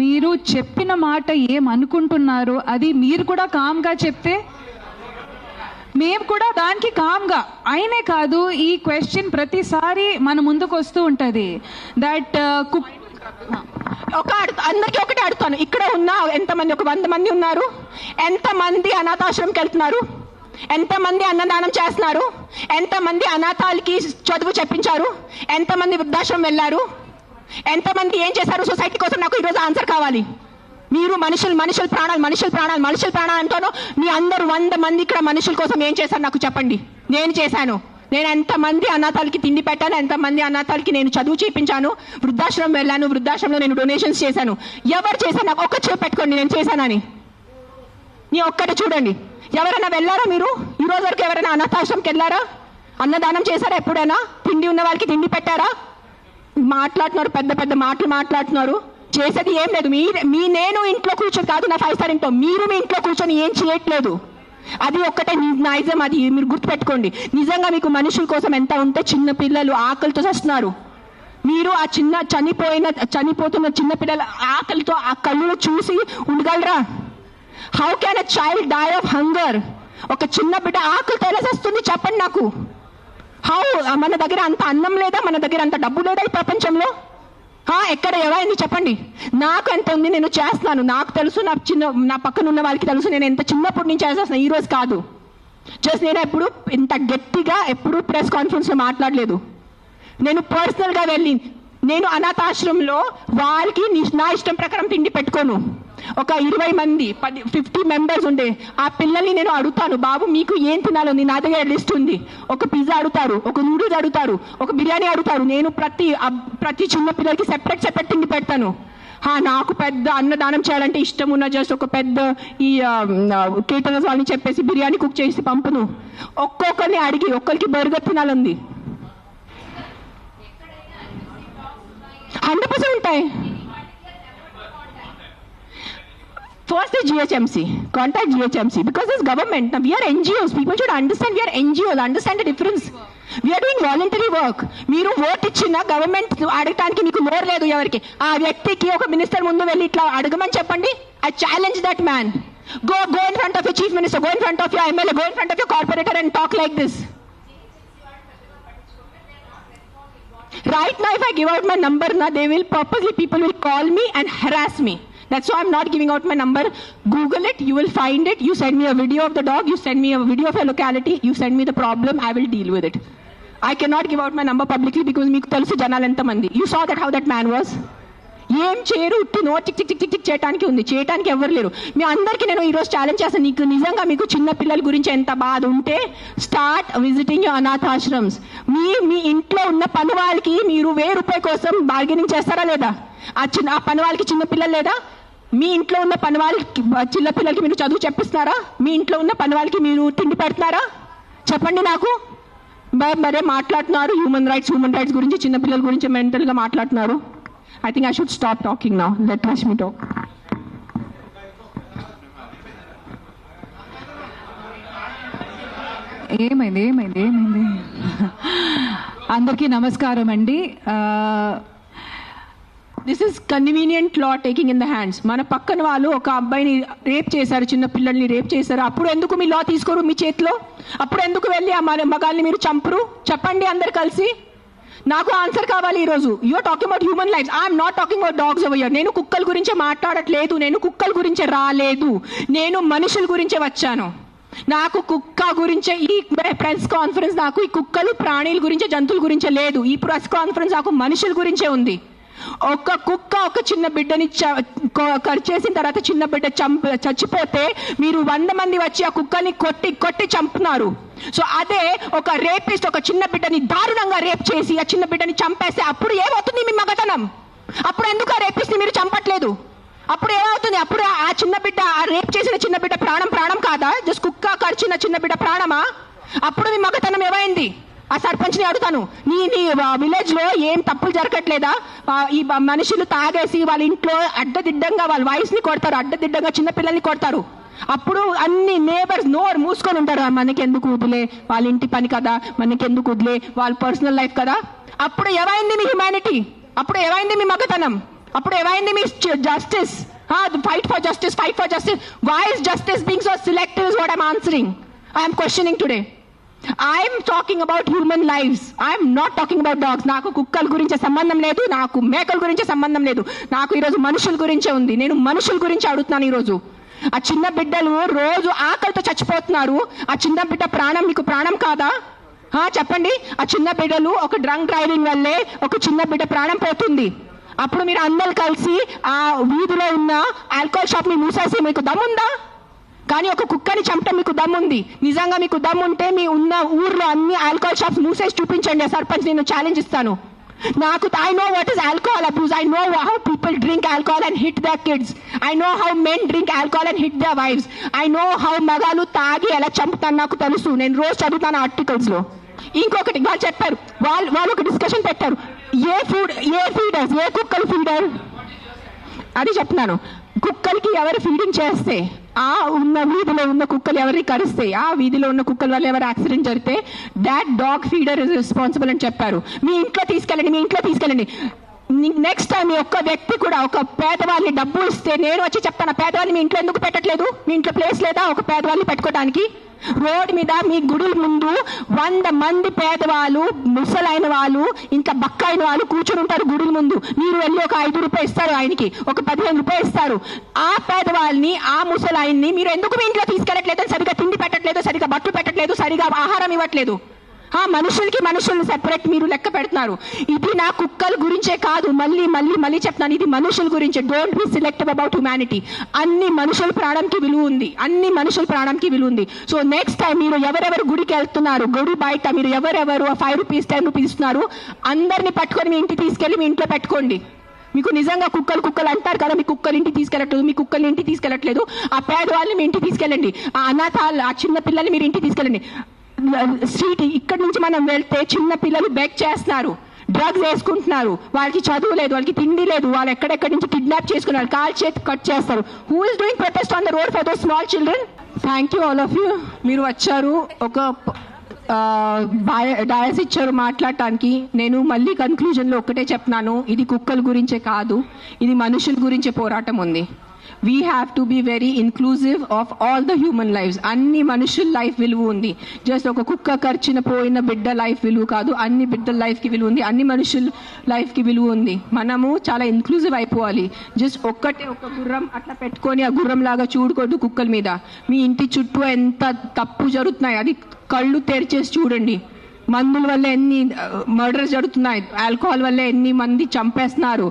మీరు చెప్పిన మాట ఏమనుకుంటున్నారు అది మీరు కూడా కామ్గా చెప్తే మేము కూడా దానికి కామ్గా. అయినే కాదు, ఈ క్వశ్చన్ ప్రతిసారి మన ముందుకు వస్తూ ఉంటుంది. దట్ అందరికీ ఒకటే అడుగుతాను. ఇక్కడ ఉన్న ఎంతమంది, ఒక 100 మంది ఉన్నారు. ఎంతమంది అనాథాశ్రమంకి వెళ్తున్నారు? ఎంతమంది అన్నదానం చేస్తున్నారు? ఎంతమంది అనాథాలకి చదువు చెప్పించారు? ఎంతమంది వృద్ధాశ్రమం వెళ్ళారు? ఎంతమంది ఏం చేశారు సొసైటీ కోసం? నాకు ఈరోజు ఆన్సర్ కావాలి. మీరు మనుషుల ప్రాణాలు అంటాను. మీ అందరూ 100 మంది ఇక్కడ మనుషుల కోసం ఏం చేశారు నాకు చెప్పండి. నేను చేశాను. నేను ఎంతమంది అనాథాలకి తిండి పెట్టాను? ఎంతమంది అనాథాలకి నేను చదువు చేయించాను? వృద్ధాశ్రమం వెళ్ళాను, వృద్ధాశ్రమంలో నేను డొనేషన్స్ చేశాను. ఎవరు చేశాను? నాకు ఒక్క చేపు పెట్టుకోండి నేను చేశానని. నీ ఒక్కటి చూడండి. ఎవరైనా వెళ్ళారా మీరు? ఈ రోజు వరకు ఎవరైనా అనాథాశ్రమంకి వెళ్ళారా? అన్నదానం చేశారా ఎప్పుడైనా? తిండి ఉన్న వాళ్ళకి తిండి పెట్టారా? మాట్లాడుతున్నారు, పెద్ద మాటలు మాట్లాడుతున్నారు. చేసేది ఏం లేదు. నేను ఇంట్లో కూర్చొని కాదు, నా 5 స్టార్ ఇంట్లో మీరు మీ ఇంట్లో కూర్చొని ఏం చేయట్లేదు. అది ఒక్కటే నైజం, అది మీరు గుర్తుపెట్టుకోండి. నిజంగా మీకు మనుషుల కోసం ఎంత ఉంటే, చిన్న పిల్లలు ఆకలితో వస్తున్నారు, మీరు ఆ చనిపోతున్న చిన్న పిల్లల ఆకలితో ఆ కళ్ళు చూసి ఉండగలరా? How can a child die of hunger? ఒక చిన్న బిడ్డ ఆకలితో ఎలా వస్తుంది చెప్పండి నాకు. హౌ? మన దగ్గర అంత అన్నం లేదా? మన దగ్గర అంత డబ్బు లేదా ఈ ప్రపంచంలో? ఎక్కడ ఎవరైంది చెప్పండి. నాకు ఎంత ఉంది, నేను చేస్తున్నాను, నాకు తెలుసు, నా పక్కన ఉన్న వాళ్ళకి తెలుసు, నేను ఎంత చిన్నప్పటి నుంచి చేసేస్తున్నాను, ఈ రోజు కాదు. జస్ట్ నేను ఎప్పుడు ఇంత గట్టిగా ఎప్పుడు ప్రెస్ కాన్ఫరెన్స్లో మాట్లాడలేదు. నేను పర్సనల్గా వెళ్ళి, నేను అనాథాశ్రమంలో వాళ్ళకి నా ఇష్టం ప్రకారం తిండి పెట్టుకోను. ఒక 20 మంది 50 మెంబర్స్ ఉండే ఆ పిల్లల్ని నేను అడుగుతాను, బాబు మీకు ఏం తినాలని? నా దగ్గర లిస్ట్ ఉంది. ఒక పిజ్జా అడుగుతారు, ఒక నూడిల్స్ అడుగుతారు, ఒక బిర్యానీ అడుగుతారు. నేను ప్రతి చిన్న పిల్లలకి సెపరేట్ తిండి పెడతాను. నాకు పెద్ద అన్నదానం చేయాలంటే ఇష్టం ఉన్న జస్ట్ ఒక పెద్ద ఈ కేటరర్స్ వాళ్ళని చెప్పేసి బిర్యానీ కుక్ చేసి పంపును. ఒక్కొక్కరిని అడిగి ఒక్కరికి బర్గర్ తినాలంది. 100% ఉంటాయి. First is GHMC. Contact GHMC because this government. Now we are NGOs. People should understand we are NGOs. Understand the difference. We are doing voluntary work. మీరు ఓట్ ఇచ్చిన గవర్నమెంట్ అడగటానికి మీకు నోరు లేదు ఎవరికి. ఆ వ్యక్తికి ఒక మినిస్టర్ ముందు వెళ్ళి ఇట్లా అడగమని చెప్పండి. I challenge that man. Go in front of your chief minister. Go in front of your MLA. Go in front of your corporator and talk like this. Right now, if I give out my number, people will call me and harass me. That's why I'm not giving out my number. Google it, you will find it. You send me a video of the dog, you send me a video of your locality, you send me the problem, I will deal with it. I cannot give out my number publicly because meeku telusu janalu enta mandi. You saw that how that man was. ఏం చేయరు, ఉట్టి no tick tick tick tick చేయడానికి ఉంది, చేయడానికి ఎవరు లేరు. మీ అందరికీ నేను ఈరోజు ఛాలెంజ్ చేస్తాను, నీకు నిజంగా మీకు చిన్న పిల్లల గురించి ఎంత బాధ ఉంటే స్టార్ట్ విజిటింగ్ యువర్ అనాథాశ్రమ్స్. మీ ఇంట్లో ఉన్న పని వాళ్ళకి మీరు ₹1000 కోసం బార్గెనింగ్ చేస్తారా లేదా? ఆ పని వాళ్ళకి చిన్న పిల్లలు లేదా? మీ ఇంట్లో ఉన్న పని వాళ్ళకి చిన్న పిల్లలకి మీరు చదువు చెప్పిస్తున్నారా? మీ ఇంట్లో ఉన్న పని వాళ్ళకి మీరు తిండి పెడుతున్నారా? చెప్పండి నాకు. మరే మాట్లాడుతున్నారు హ్యూమన్ రైట్స్ గురించి, చిన్న పిల్లల గురించి మెంటల్గా మాట్లాడుతున్నారు. I think I should stop talking now. Let Rashmi talk. ఏమైంది అందరికీ నమస్కారం అండి. This is convenient law taking in the hands. మన పక్కన వాళ్ళు ఒక అబ్బాయిని రేప్ చేశారు, చిన్న పిల్లల్ని రేప్ చేశారు. అప్పుడు ఎందుకు మీ లా తీసుకోరు మీ చేతిలో? అప్పుడు ఎందుకు వెళ్ళి ఆ మగాల్ని మీరు చంపరు? చెప్పండి అందరు కలిసి. నాకు ఆన్సర్ కావాలి ఈరోజు. You're talking about human lifes. I'm not talking about dogs over here. నేను కుక్కల గురించే మాట్లాడట్లేదు, నేను కుక్కల గురించే రాలేదు, నేను మనుషుల గురించే వచ్చాను. నాకు కుక్క గురించే ఈ ప్రెస్ కాన్ఫరెన్స్, నాకు ఈ కుక్కలు ప్రాణుల గురించే జంతువుల గురించే లేదు. ఈ ప్రెస్ కాన్ఫరెన్స్ నాకు మనుషుల గురించే ఉంది. ఒక కుక్క ఒక చిన్న బిడ్డని కరిచేసిన తర్వాత చిన్న బిడ్డ చచ్చిపోతే మీరు 100 మంది వచ్చి ఆ కుక్కని కొట్టి చంపుతున్నారు. సో అదే ఒక రేపిస్ట్ ఒక చిన్న బిడ్డని దారుణంగా రేప్ చేసి ఆ చిన్న బిడ్డని చంపేస్తే అప్పుడు ఏమవుతుంది మీ మగతనం? అప్పుడు ఎందుకు ఆ రేపిస్ట్ ని మీరు చంపట్లేదు? అప్పుడు ఏమవుతుంది? అప్పుడు ఆ చిన్న బిడ్డ, ఆ రేప్ చేసిన చిన్న బిడ్డ ప్రాణం కాదా? జస్ట్ కుక్క కరిచిన చిన్న బిడ్డ ప్రాణమా? అప్పుడు మీ మగతనం ఏమైంది? ఆ సర్పంచ్ని అడుగుతాను, నీ విలేజ్ లో ఏం తప్పులు జరగట్లేదా? ఈ మనుషులు తాగేసి వాళ్ళ ఇంట్లో అడ్డదిడ్డంగా వాళ్ళ వాయిస్ ని కొడతారు, అడ్డదిడ్డంగా చిన్న పిల్లల్ని కొడతారు. అప్పుడు అన్ని నేబర్స్ నోరు మూసుకొని ఉంటారు, మనకెందుకు వదిలే, వాళ్ళ ఇంటి పని కదా, మనకెందుకు వదిలే, వాళ్ళ పర్సనల్ లైఫ్ కదా. అప్పుడు ఏమైంది మీ హ్యుమానిటీ? అప్పుడు ఏమైంది మీ మగతనం? అప్పుడు ఏమైంది మీ justice? Fight for justice. Why is justice being so selective is what I am answering. I am questioning today. I'm talking about human lives. I'm not talking about dogs. నాకు కుక్కల గురించి సంబంధం లేదు, నాకు మేకల గురించి సంబంధం లేదు. నాకు ఈరోజు మనుషుల గురించే ఉంది. నేను మనుషుల గురించి అడుగుతున్నాను ఈరోజు. ఆ చిన్న బిడ్డలు రోజు ఆకలితో చచ్చిపోతున్నారు. ఆ చిన్న బిడ్డ ప్రాణం మీకు ప్రాణం కాదా? చెప్పండి. ఆ చిన్న బిడ్డలు ఒక డ్రంక్ డ్రైవింగ్ వల్లే ఒక చిన్న బిడ్డ ప్రాణం పోతుంది. అప్పుడు మీరు అందరు కలిసి ఆ వీధిలో ఉన్న ఆల్కహాల్ షాప్ ని మూసేసి మీకు దమ్ముందా? కానీ ఒక కుక్కని చంపటం మీకు దమ్ముంది. నిజంగా మీకు దమ్ముంటే మీ ఉన్న ఊర్లో అన్ని ఆల్కహాల్ షాప్స్ మూసేసి చూపించండి. సర్పంచ్ నేను ఛాలెంజ్ ఇస్తాను. I know what is alcohol abuse. I know how people drink alcohol and hit their kids. I know how men drink alcohol and hit their wives. I know how మగాలు తాగి ఎలా చంపుతాను నాకు తెలుసు. నేను రోజు చదువుతాను ఆర్టికల్స్ లో. ఇంకొకటి వాళ్ళు చెప్పారు, వాళ్ళు ఒక డిస్కషన్ పెట్టారు, ఏ కుక్కలు ఫీడర్? అది చెప్తున్నాను. కుక్కలకి ఎవరు ఫీడింగ్ చేస్తే, ఆ ఉన్న వీధిలో ఉన్న కుక్కలు ఎవరిని కరిస్తే, ఆ వీధిలో ఉన్న కుక్కల వల్ల ఎవరు యాక్సిడెంట్ జరిగితే that dog feeder is responsible అని చెప్పారు. మీ ఇంట్లో తీసుకెళ్ళండి. నెక్స్ట్ టైం మీ ఒక్క వ్యక్తి కూడా ఒక పేదవాళ్ళని డబ్బు ఇస్తే నేను వచ్చి చెప్తాను, పేదవాళ్ళని మీ ఇంట్లో ఎందుకు పెట్టట్లేదు? మీ ఇంట్లో ప్లేస్ లేదా ఒక పేదవాళ్ళని పెట్టుకోవడానికి? రోడ్ మీద మీ గుడుల ముందు 100 మంది పేదవాళ్ళు, ముసలైన వాళ్ళు, ఇంకా బక్కైన వాళ్ళు కూర్చొని ఉంటారు గుడుల ముందు. మీరు వెళ్ళి ఒక 5 రూపాయలు ఇస్తారు, ఆయనకి ఒక 15 రూపాయలు ఇస్తారు. ఆ పేదవాళ్ళని, ఆ ముసలాయన్ని మీరు ఎందుకు మీ ఇంట్లో తీసుకెళ్ళట్లేదు? సరిగా తిండి పెట్టట్లేదు, సరిగా బట్టలు పెట్టట్లేదు, సరిగా ఆహారం ఇవ్వట్లేదు. ఆ మనుషులు సెపరేట్ మీరు లెక్క పెడుతున్నారు. ఇది నా కుక్కల గురించే కాదు, మళ్ళీ చెప్తున్నాను, ఇది మనుషుల గురించే. Don't be selective about humanity. అన్ని మనుషుల ప్రాణంకి విలువ ఉంది. సో నెక్స్ట్ టైం మీరు ఎవరెవరు గుడికి వెళ్తున్నారు, గుడి బయట మీరు ఎవరెవరు 5 రూపీస్ 10 రూపీస్ ఇస్తున్నారు, అందరినీ పట్టుకొని మీ ఇంటికి తీసుకెళ్ళి మీ ఇంట్లో పెట్టుకోండి. మీకు నిజంగా కుక్కలు అంటారు కదా, మీ కుక్కలు ఇంటికి తీసుకెళ్ళట్లేదు, ఆ పేదవాళ్ళని మీ ఇంటికి తీసుకెళ్ళండి. ఆ అనాథాలు, ఆ చిన్న పిల్లల్ని మీరు ఇంటికి తీసుకెళ్ళండి. స్ట్రీట్ ఇక్కడ నుంచి మనం వెళ్తే చిన్న పిల్లలు బెగ్ చేస్తున్నారు, డ్రగ్స్ వేసుకుంటున్నారు, వాళ్ళకి చదువు లేదు, వాళ్ళకి తిండి లేదు, వాళ్ళు ఎక్కడెక్కడి నుంచి కిడ్నాప్ చేసుకున్నారు, కాల్ చేతి కట్ చేస్తారు. Who is doing protest on the road for those small children? Thank you all of you. మీరు వచ్చారు, ఒక డయాస్ ఇచ్చారు మాట్లాడటానికి. నేను మళ్ళీ కన్క్లూజన్లో ఒక్కటే చెప్తున్నాను, ఇది కుక్కల గురించే కాదు, ఇది మనుషుల గురించే పోరాటం ఉంది. We have to be very inclusive of all the human lives. అన్ని మనుషుల లైఫ్ విలువ ఉంది. జస్ట్ ఒక కుక్క ఖర్చిన పోయిన బిడ్డ లైఫ్ విలువ కాదు, అన్ని బిడ్డల లైఫ్కి విలువ ఉంది, అన్ని మనుషుల లైఫ్కి విలువ ఉంది. మనము చాలా ఇంక్లూజివ్ అయిపోవాలి. జస్ట్ ఒక గుర్రం అట్లా పెట్టుకొని ఆ గుర్రం లాగా చూడకూడదు కుక్కల మీద. మీ ఇంటి చుట్టూ ఎంత తప్పు జరుగుతున్నాయి అది కళ్ళు తెరిచేసి చూడండి. మందుల వల్ల ఎన్ని మర్డర్స్ జరుగుతున్నాయి, ఆల్కహాల్ వల్ల ఎన్ని మంది చంపేస్తున్నారు,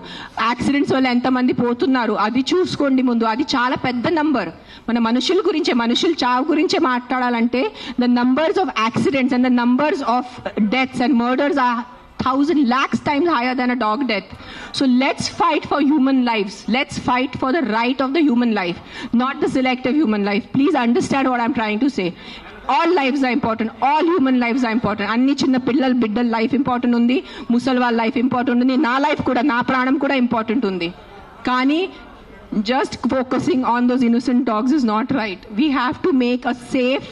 యాక్సిడెంట్స్ వల్ల ఎంతమంది పోతున్నారు, అది చూసుకోండి ముందు. అది చాలా పెద్ద నంబర్. మన మనుషుల చావు గురించే మాట్లాడాలంటే the numbers of accidents and the numbers of deaths and murders are 1,000 lakhs times higher than a dog death. So let's fight for human lives. Let's fight for the right of the human life, not the selective human life. Please understand what I'm trying to say. All lives are important. All human lives are important. అన్ని చిన్న బిడ్డల life important ఉంది, ముసలి వాళ్ళ life important ఉంది, నా life కూడా, నా ప్రాణం కూడా ఇంపార్టెంట్ ఉంది. కానీ just focusing on those innocent dogs is not right. We have to make a safe,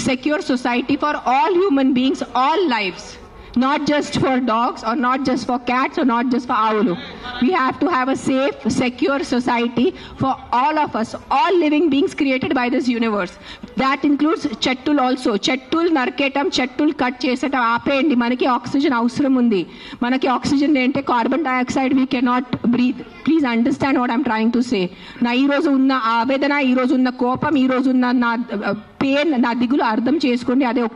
secure society for all human beings, all lives. Not just for dogs, or not just for cats, or not just for avulu. We have to have a safe, secure society for all of us, all living beings created by this universe. That includes chettul also. Chettul narketam, chettul cut chesetam ఆపేయండి. మనకి oxygen అవసరం ఉంది. మనకి oxygen ఏంటంటే carbon dioxide we cannot breathe. Please understand what I'm trying to say. నా ఈ రోజు ఉన్న ఆవేదన, ఈ రోజు ఉన్న కోపం, ఈ రోజు ఉన్న నా పెయిన్, నా దిగులు అర్థం చేసుకోండి. అదే